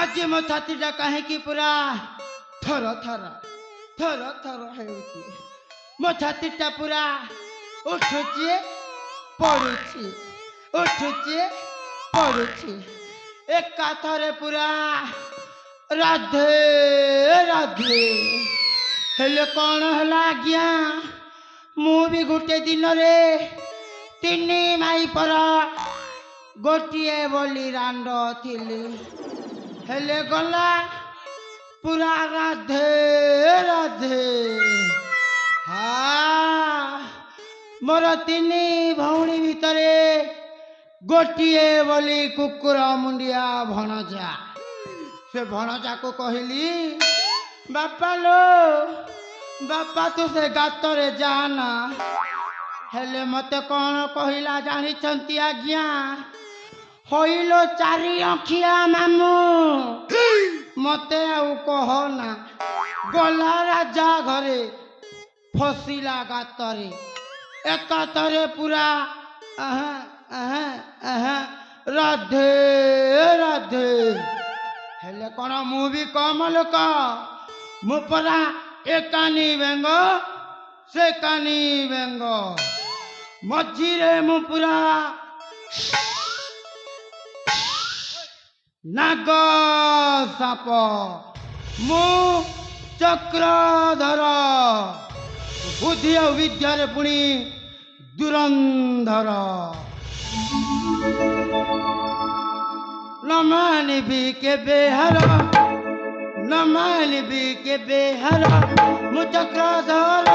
आज मो छातीटा कहीं पूरा थर थर थर थर हेउची मो छातीटा पूरा उठुची पड़ुची उठुची पड़ुची एका थरे पूरा राधे राधे हेले कौन है आज्ञा मु भी गोटे दिन रे तीन माई पर गोटे बोली रांड थिली हेले गला पूरा राधे राधे हाँ मोर तीन भौणी भितरे गोटे बोली कुकुर मुंडिया भणजा से भणजा को कहली बापा लो बापा तू से गातरे जाना हेले मते कौन कहला जानी आज्ञा हईलो चारि अखिया मामू मते आउ कहना गला राजा घरे फसिला गातरे एकातरे पूरा राधे राधे हेले कौन मु भी कम लोक मु परा एकानी बेंग से कानी बेंग मझीरे मु पूरा नाग साप मु चक्रधर बुद्धि और विद्यारे पुणी दुरंधर न मानिबी के बेहर न मानिबी के बेहर मु चक्रधर